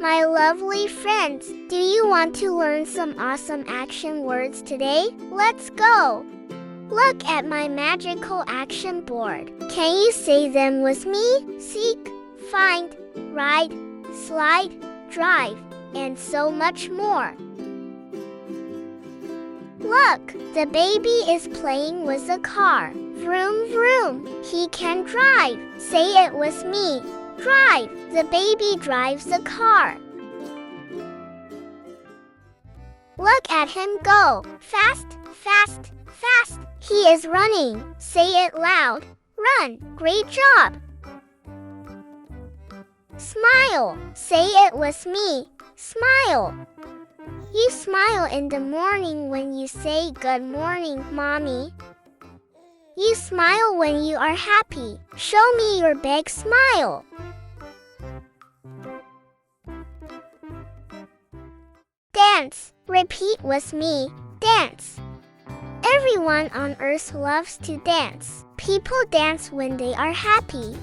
My lovely friends, do you want to learn some awesome action words today? Let's go! Look at my magical action board. Can you say them with me? Seek, find, ride, slide, drive, and so much more. Look, the baby is playing with a car. Vroom, vroom, he can drive. Say it with me. Drive, the baby drives the car. Look at him go. Fast, fast, fast. He is running. Say it loud. Run, great job. Smile, say it with me. Smile. You smile in the morning when you say good morning, Mommy. You smile when you are happy. Show me your big smile. Dance. Repeat with me. Dance. Everyone on earth loves to dance. People dance when they are happy.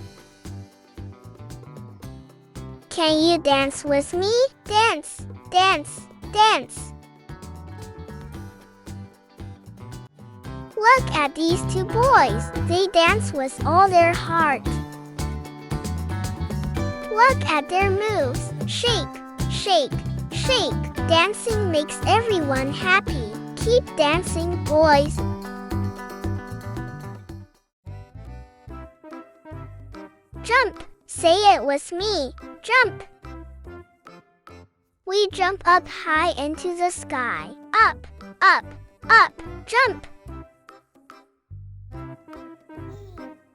Can you dance with me? Dance, dance, dance. Look at these two boys. They dance with all their heart. Look at their moves. Shake, shake, shake. Dancing makes everyone happy. Keep dancing, boys. Jump. Say it with me. Jump. We jump up high into the sky. Up, up, up. Jump.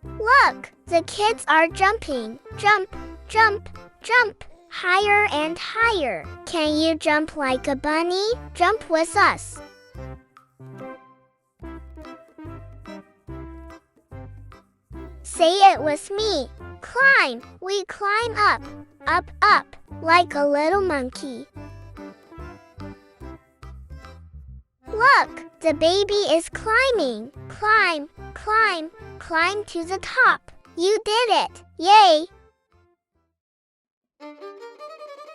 Look, the kids are jumping. Jump, jump, jump. Higher and higher. Can you jump like a bunny? Jump with us. Say it with me. Climb. We climb up, up, up, like a little monkey. Look, the baby is climbing. Climb, climb, climb to the top. You did it. Yay!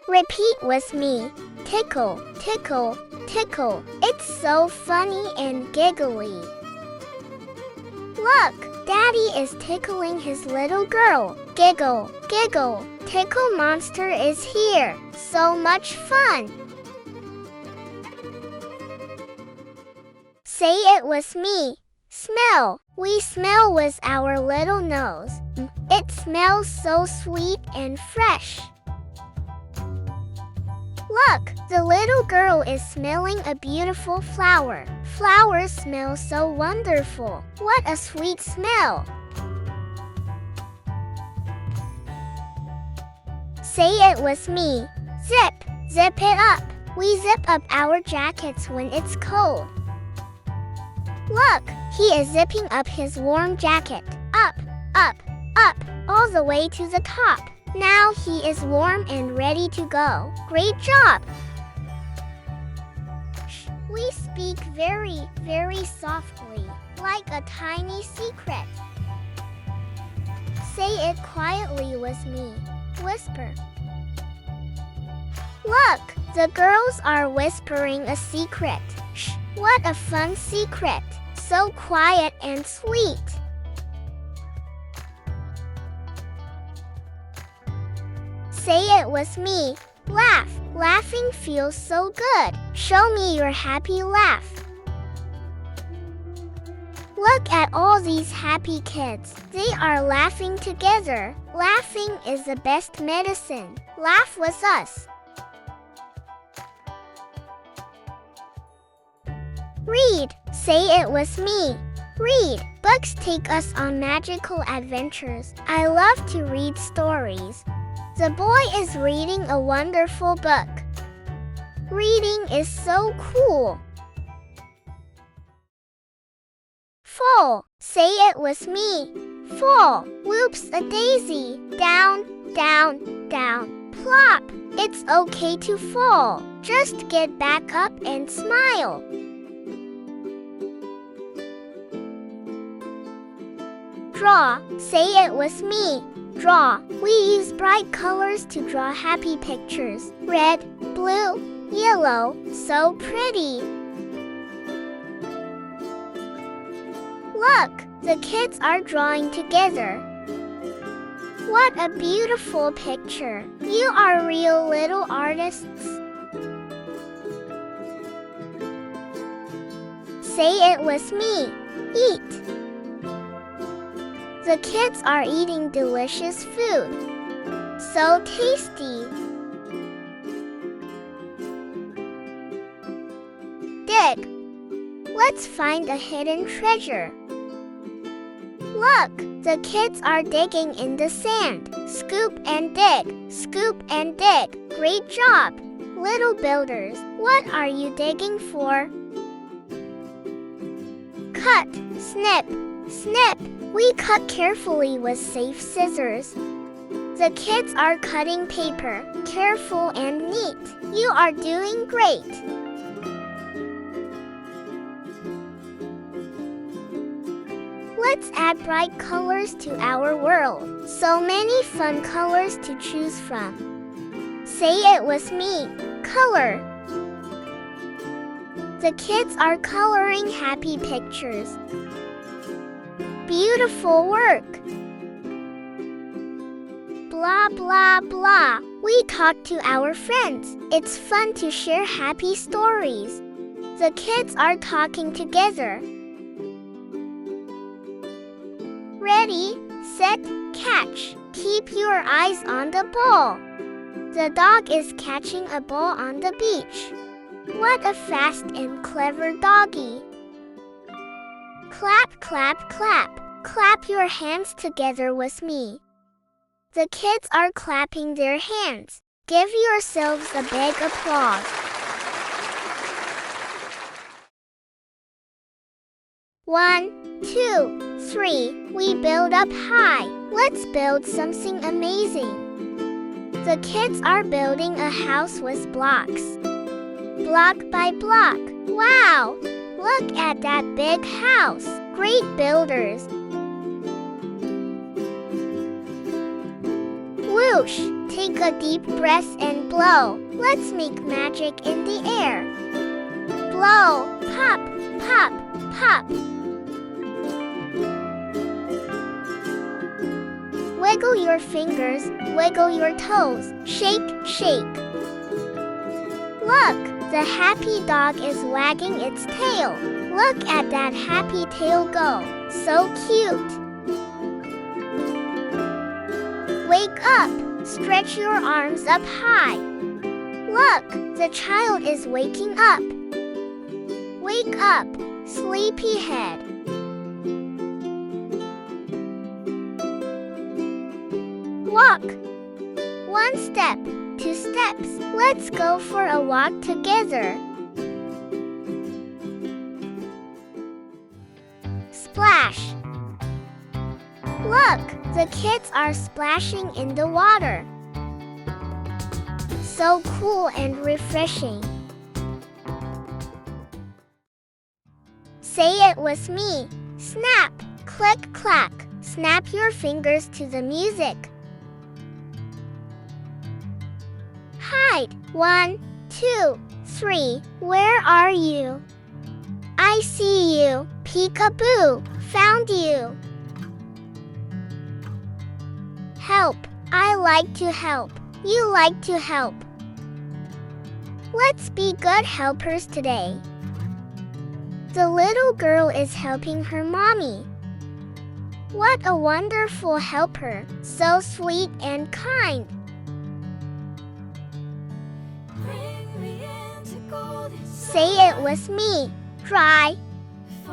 Repeat with me. Tickle, tickle, tickle. It's so funny and giggly. Look, Daddy is tickling his little girl. Giggle, giggle. Tickle Monster is here. So much fun. Say it with me. Smell. We smell with our little nose. It smells so sweet and fresh. Look, the little girl is smelling a beautiful flower. Flowers smell so wonderful. What a sweet smell. Say it with me. Zip, zip it up. We zip up our jackets when it's cold. Look, he is zipping up his warm jacket. Up, up, up, all the way to the top. Now he is warm and ready to go. Great job! We speak very, very softly, like a tiny secret. Say it quietly with me. Whisper. Look, the girls are whispering a secret. Shh, what a fun secret. So quiet and sweet. Say it with me. Laugh. Laughing feels so good. Show me your happy laugh. Look at all these happy kids. They are laughing together. Laughing is the best medicine. Laugh with us. Read. Say it with me. Read. Books take us on magical adventures. I love to read stories. The boy is reading a wonderful book. Reading is so cool. Fall. Say it with me. Fall. Whoops a daisy. Down, down, down. Plop. It's okay to fall. Just get back up and smile. Draw. Say it with me. Draw. We use bright colors to draw happy pictures. Red, blue, yellow. So pretty. Look, the kids are drawing together. What a beautiful picture. You are real little artists. Say it with me. Eat. The kids are eating delicious food. So tasty. Dig. Let's find a hidden treasure. Look, the kids are digging in the sand. Scoop and dig. Scoop and dig. Great job, little builders. What are you digging for? Cut. Snip. Snip. We cut carefully with safe scissors. The kids are cutting paper. Careful and neat. You are doing great. Let's add bright colors to our world. So many fun colors to choose from. Say it with me. Color. The kids are coloring happy pictures. Beautiful work. Blah, blah, blah. We talk to our friends. It's fun to share happy stories. The kids are talking together. Ready, set, catch. Keep your eyes on the ball. The dog is catching a ball on the beach. What a fast and clever doggy. Clap, clap, clap. Clap your hands together with me. The kids are clapping their hands. Give yourselves a big applause. One, two, three. We build up high. Let's build something amazing. The kids are building a house with blocks. Block by block. Wow! Look at that big house. Great builders. Whoosh! Take a deep breath and blow. Let's make magic in the air. Blow. Pop, pop, pop. Wiggle your fingers, wiggle your toes. Shake, shake. Look! The happy dog is wagging its tail. Look at that happy tail go. So cute. Wake up. Stretch your arms up high. Look, the child is waking up. Wake up, sleepyhead. Walk. One step. 2 steps. Let's go for a walk together. Splash. Look, the kids are splashing in the water. So cool and refreshing. Say it with me. Snap, click, clack. Snap your fingers to the music. Hide. 1, 2, 3. Where are you? I see you. Peekaboo. Found you. Help. I like to help. You like to help. Let's be good helpers today. The little girl is helping her mommy. What a wonderful helper. So sweet and kind. Say it with me. Dry.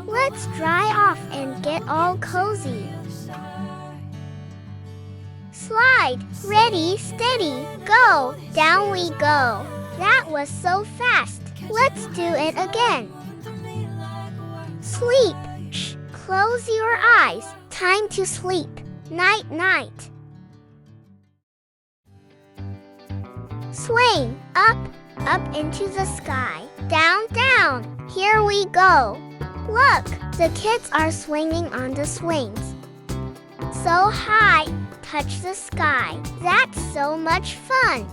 Let's dry off and get all cozy. Slide. Ready, steady, go. Down we go. That was so fast. Let's do it again. Sleep. Shh. Close your eyes. Time to sleep. Night, night. Swing. Up, up into the sky. Down, down. Here we go. Look, the kids are swinging on the swings. So high, touch the sky. That's so much fun.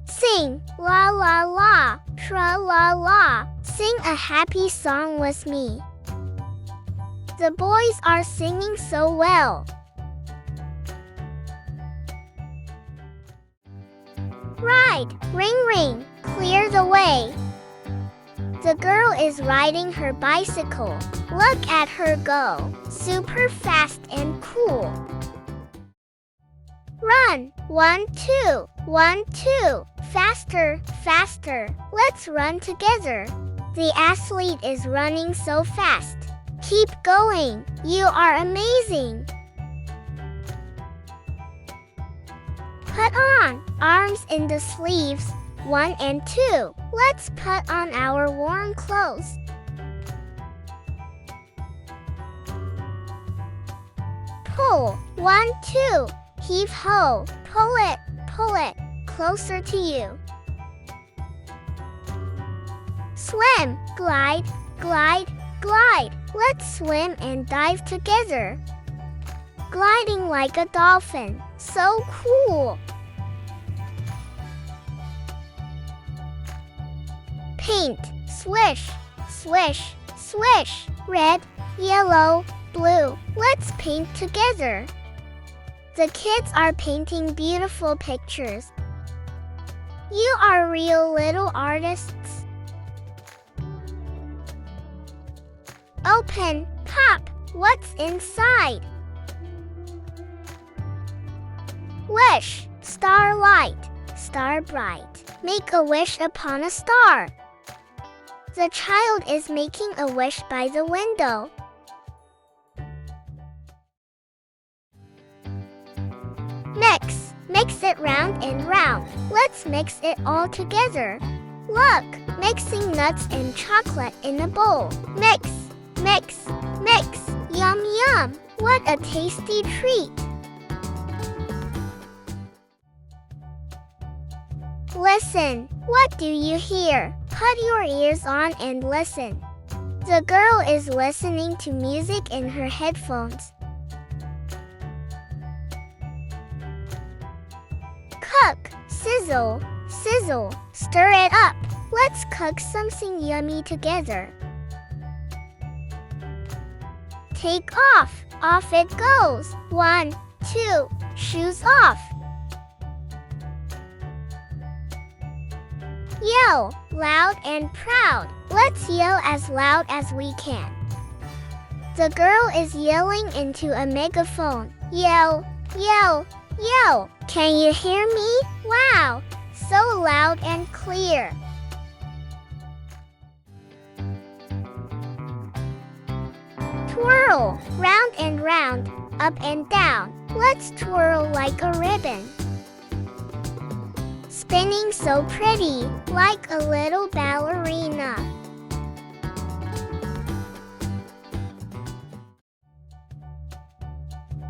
Sing, la la la, tra la la. Sing a happy song with me. The boys are singing so well. Ride, ring ring, clear the way. The girl is riding her bicycle. Look at her go, super fast and cool. Run, 1, 2, 1, 2, faster, faster. Let's run together. The athlete is running so fast. Keep going, you are amazing. Put on, arms in the sleeves, 1 and 2. Let's put on our warm clothes. Pull, 1, 2, heave ho, pull it, closer to you. Swim, glide, glide, glide. Let's swim and dive together. Gliding like a dolphin, so cool. Paint, swish, swish, swish. Red, yellow, blue. Let's paint together. The kids are painting beautiful pictures. You are real little artists. Open, pop, what's inside? Wish, starlight, star bright. Make a wish upon a star. The child is making a wish by the window. Mix it round and round. Let's mix it all together. Look, mixing nuts and chocolate in a bowl. Mix, mix, mix. Yum, yum. What a tasty treat. Listen, what do you hear? Put your ears on and listen. The girl is listening to music in her headphones. Cook, sizzle, sizzle, stir it up. Let's cook something yummy together. Take off, off it goes. 1, 2, shoes off. Yell, loud and proud. Let's yell as loud as we can. The girl is yelling into a megaphone. Yell, yell, yell. Can you hear me? Wow, so loud and clear. Twirl, round and round, up and down. Let's twirl like a ribbon. Spinning so pretty, like a little ballerina.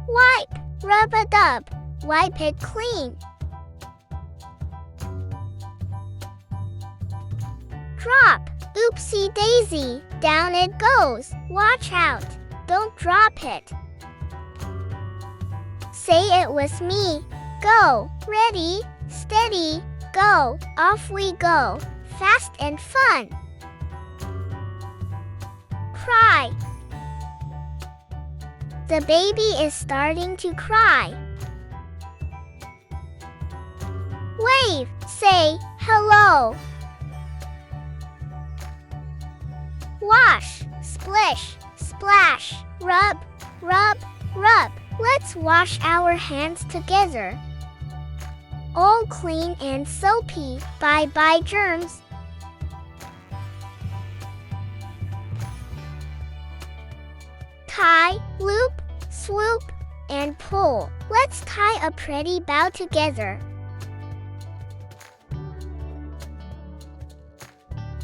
Wipe, rub-a-dub, wipe it clean. Drop, oopsie daisy, down it goes. Watch out, don't drop it. Say it with me. Go, ready, steady, go, off we go, fast and fun. Cry. The baby is starting to cry. Wave, say hello. Wash, splish, splash, rub, rub, rub. Let's wash our hands together. All clean and soapy, bye-bye germs. Tie, loop, swoop, and pull. Let's tie a pretty bow together.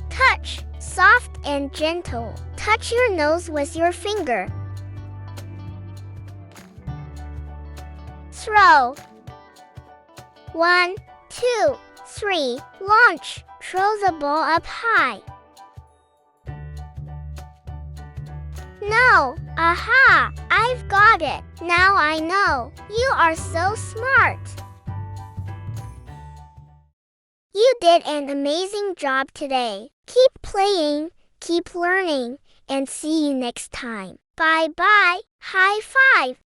Touch, soft and gentle. Touch your nose with your finger. Throw. 1, 2, 3, launch. Throw the ball up high. No. Aha! I've got it. Now I know. You are so smart. You did an amazing job today. Keep playing, keep learning, and see you next time. Bye-bye. High five.